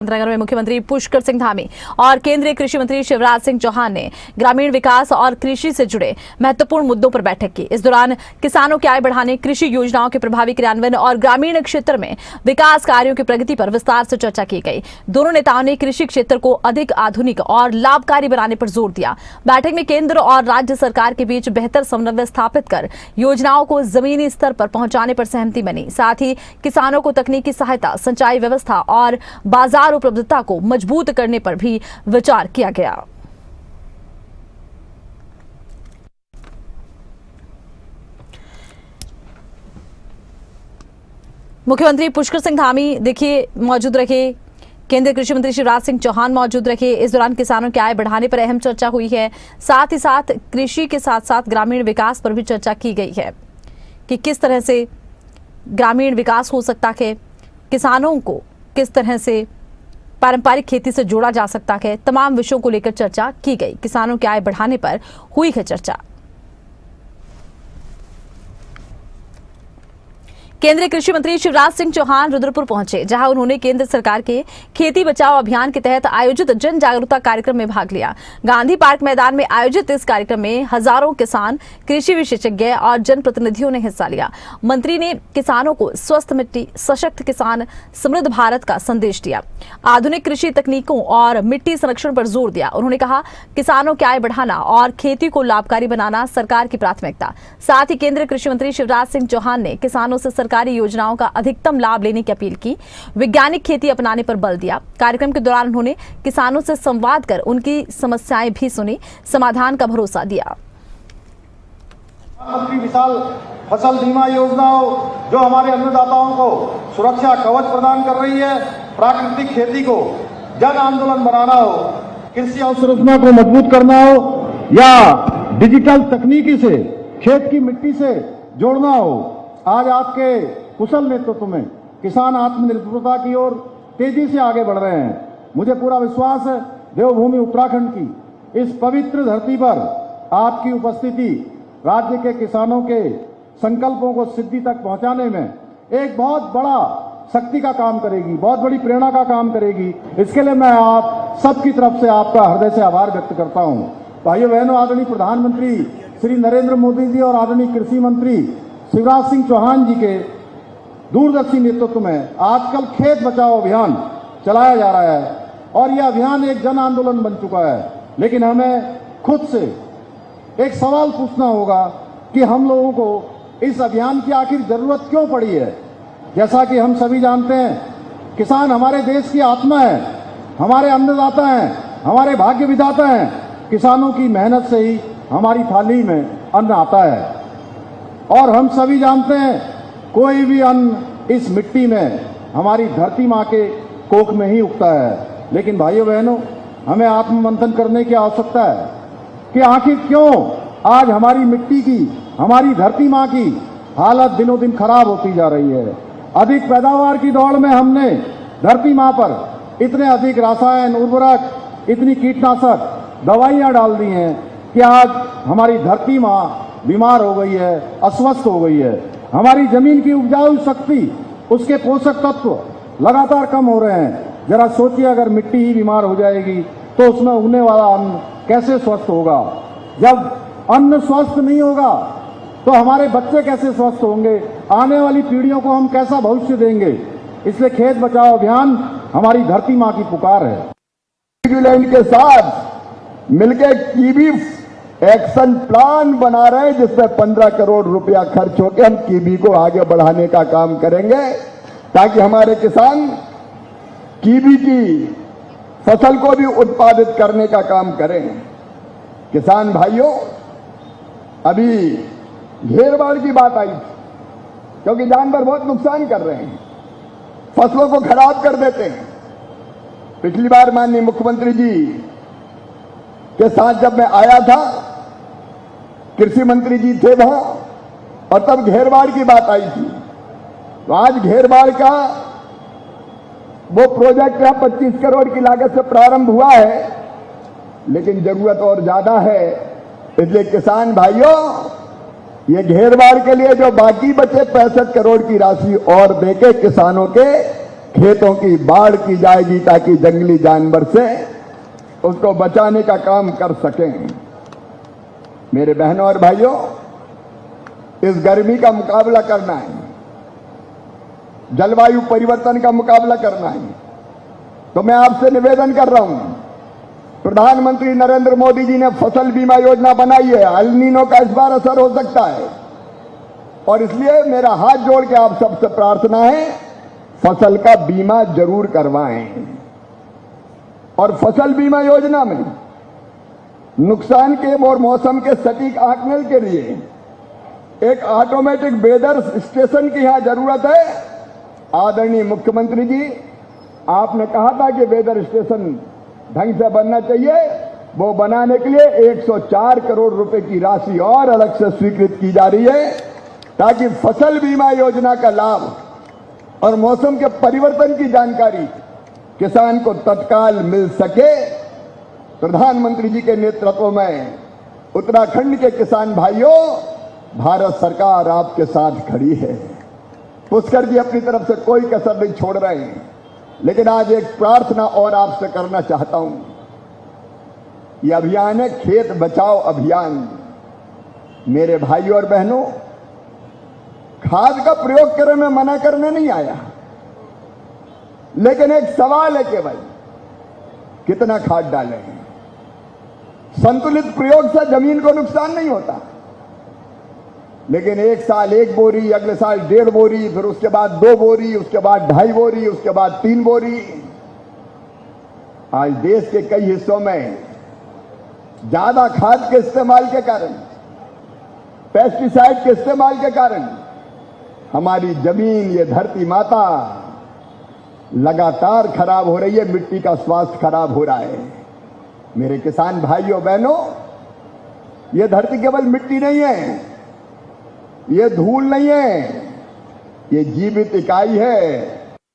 नगर में मुख्यमंत्री पुष्कर सिंह धामी और केंद्रीय कृषि मंत्री शिवराज सिंह चौहान ने ग्रामीण विकास और कृषि से जुड़े महत्वपूर्ण मुद्दों पर बैठक की। इस दौरान किसानों की आय बढ़ाने, कृषि योजनाओं के प्रभावी क्रियान्वयन और ग्रामीण क्षेत्र में विकास कार्यों की प्रगति पर विस्तार से चर्चा की गई। दोनों नेताओं ने कृषि क्षेत्र को अधिक आधुनिक और लाभकारी बनाने पर जोर दिया। बैठक में केंद्र और राज्य सरकार के बीच बेहतर समन्वय स्थापित कर योजनाओं को जमीनी स्तर पर पहुंचाने पर सहमति बनी। साथ ही किसानों को तकनीकी सहायता, सिंचाई व्यवस्था और बाजार उपलब्धता को मजबूत करने पर भी विचार किया गया। मुख्यमंत्री पुष्कर सिंह धामी देखिए मौजूद रहे, केंद्रीय कृषि मंत्री शिवराज सिंह चौहान मौजूद रहे। इस दौरान किसानों की आय बढ़ाने पर अहम चर्चा हुई है। साथ ही साथ कृषि के साथ साथ ग्रामीण विकास पर भी चर्चा की गई है कि किस तरह से ग्रामीण विकास हो सकता है, किसानों को किस तरह से पारंपरिक खेती से जोड़ा जा सकता है। तमाम विषयों को लेकर चर्चा की गई। किसानों की आय बढ़ाने पर हुई है चर्चा। केंद्रीय कृषि मंत्री शिवराज सिंह चौहान रुद्रपुर पहुंचे, जहां उन्होंने केंद्र सरकार के खेती बचाओ अभियान के तहत आयोजित जन जागरूकता कार्यक्रम में भाग लिया। गांधी पार्क मैदान में आयोजित इस कार्यक्रम में हजारों किसान, कृषि विशेषज्ञ और जनप्रतिनिधियों ने हिस्सा लिया। मंत्री ने किसानों को स्वस्थ मिट्टी, सशक्त किसान, समृद्ध भारत का संदेश दिया। आधुनिक कृषि तकनीकों और मिट्टी संरक्षण पर जोर दिया। उन्होंने कहा, किसानों की आय बढ़ाना और खेती को लाभकारी बनाना सरकार की प्राथमिकता। साथ ही केंद्रीय कृषि मंत्री शिवराज सिंह चौहान ने किसानों से सरकारी योजनाओं का अधिकतम लाभ लेने की अपील की। वैज्ञानिक खेती अपनाने पर बल दिया। कार्यक्रम के दौरान उन्होंने किसानों से संवाद कर उनकी समस्याएं भी सुनी, समाधान का भरोसा दिया। प्रधानमंत्री विशाल फसल बीमा योजना जो हमारे अन्नदाताओं को सुरक्षा कवच प्रदान कर रही है, प्राकृतिक खेती को जन आंदोलन बनाना हो, कृषि अवसंरचना को मजबूत करना हो या डिजिटल तकनीकी से खेत की मिट्टी से जोड़ना हो, आज आपके कुशल नेतृत्व में किसान आत्मनिर्भरता की ओर तेजी से आगे बढ़ रहे हैं। मुझे पूरा विश्वास है, देवभूमि उत्तराखंड की इस पवित्र धरती पर आपकी उपस्थिति राज्य के किसानों के संकल्पों को सिद्धि तक पहुंचाने में एक बहुत बड़ा शक्ति का काम करेगी, बहुत बड़ी प्रेरणा का काम करेगी। इसके लिए मैं आप सबकी तरफ से आपका हृदय से आभार व्यक्त करता हूं। भाइयों बहनों, आदरणीय प्रधानमंत्री श्री नरेंद्र मोदी जी और आदरणीय कृषि मंत्री शिवराज सिंह चौहान जी के दूरदर्शी नेतृत्व में आजकल खेत बचाओ अभियान चलाया जा रहा है और यह अभियान एक जन आंदोलन बन चुका है। लेकिन हमें खुद से एक सवाल पूछना होगा कि हम लोगों को इस अभियान की आखिर जरूरत क्यों पड़ी है। जैसा कि हम सभी जानते हैं, किसान हमारे देश की आत्मा है, हमारे अन्नदाता हैं, हमारे भाग्य विधाता हैं। किसानों की मेहनत से ही हमारी थाली में अन्न आता है और हम सभी जानते हैं, कोई भी अन्न इस मिट्टी में हमारी धरती माँ के कोख में ही उगता है। लेकिन भाइयों बहनों, हमें आत्ममंथन करने की आवश्यकता है कि आखिर क्यों आज हमारी मिट्टी की, हमारी धरती माँ की हालत दिनों दिन खराब होती जा रही है। अधिक पैदावार की दौड़ में हमने धरती माँ पर इतने अधिक रसायन, उर्वरक, इतनी कीटनाशक दवाइयाँ डाल दी हैं कि आज हमारी धरती माँ बीमार हो गई है, अस्वस्थ हो गई है। हमारी जमीन की उपजाऊ शक्ति, उसके पोषक तत्व लगातार कम हो रहे हैं। जरा सोचिए, अगर मिट्टी ही बीमार हो जाएगी तो उसमें उगने वाला अन्न कैसे स्वस्थ होगा। जब अन्न स्वस्थ नहीं होगा तो हमारे बच्चे कैसे स्वस्थ होंगे, आने वाली पीढ़ियों को हम कैसा भविष्य देंगे। इसलिए खेत बचाओ अभियान हमारी धरती माँ की पुकार है। न्यूजीलैंड के साथ मिलकर कीवी एक्शन प्लान बना रहे हैं, जिसमें 15 करोड़ रुपया खर्च होकर हम कीवी को आगे बढ़ाने का काम करेंगे, ताकि हमारे किसान कीवी की फसल को भी उत्पादित करने का काम करें। किसान भाइयों, अभी घेरबाड़ की बात आई, क्योंकि जानवर बहुत नुकसान कर रहे हैं, फसलों को खराब कर देते हैं। पिछली बार माननीय मुख्यमंत्री जी के साथ जब मैं आया था, कृषि मंत्री जी थे वहां, और तब घेरबाड़ की बात आई थी। तो आज घेरबाड़ का वो प्रोजेक्ट 25 करोड़ की लागत से प्रारंभ हुआ है, लेकिन जरूरत और ज्यादा है। इसलिए किसान भाइयों, ये घेरबाड़ के लिए जो बाकी बचे 65 करोड़ की राशि और देके किसानों के खेतों की बाढ़ की जाएगी ताकि जंगली जानवर से उसको बचाने का काम कर सकें। मेरे बहनों और भाइयों, इस गर्मी का मुकाबला करना है, जलवायु परिवर्तन का मुकाबला करना है, तो मैं आपसे निवेदन कर रहा हूं, प्रधानमंत्री नरेंद्र मोदी जी ने फसल बीमा योजना बनाई है। एल नीनो का इस बार असर हो सकता है और इसलिए मेरा हाथ जोड़ के आप सबसे प्रार्थना है, फसल का बीमा जरूर करवाएं। और फसल बीमा योजना में नुकसान के और मौसम के सटीक आकलन के लिए एक ऑटोमेटिक वेदर स्टेशन की यहां जरूरत है। आदरणीय मुख्यमंत्री जी, आपने कहा था कि वेदर स्टेशन ढंग से बनना चाहिए, वो बनाने के लिए 104 करोड़ रुपए की राशि और अलग से स्वीकृत की जा रही है ताकि फसल बीमा योजना का लाभ और मौसम के परिवर्तन की जानकारी किसान को तत्काल मिल सके। प्रधानमंत्री जी के नेतृत्व में उत्तराखंड के किसान भाइयों, भारत सरकार आपके साथ खड़ी है। पुष्कर जी अपनी तरफ से कोई कसर नहीं छोड़ रहे हैं, लेकिन आज एक प्रार्थना और आपसे करना चाहता हूं। यह अभियान है खेत बचाओ अभियान। मेरे भाइयों और बहनों, खाद का प्रयोग करने में मना करने नहीं आया, लेकिन एक सवाल है केवल कितना खाद डालें। संतुलित प्रयोग से जमीन को नुकसान नहीं होता, लेकिन एक साल 1 बोरी, अगले साल 1.5 बोरी, फिर उसके बाद 2 बोरी, उसके बाद 2.5 बोरी, उसके बाद 3 बोरी। आज देश के कई हिस्सों में ज्यादा खाद के इस्तेमाल के कारण, पेस्टिसाइड के इस्तेमाल के कारण हमारी जमीन, ये धरती माता लगातार खराब हो रही है, मिट्टी का स्वास्थ्य खराब हो रहा है। मेरे किसान भाइयों बहनों, ये धरती केवल मिट्टी नहीं है, ये धूल नहीं है, ये जीवित इकाई है।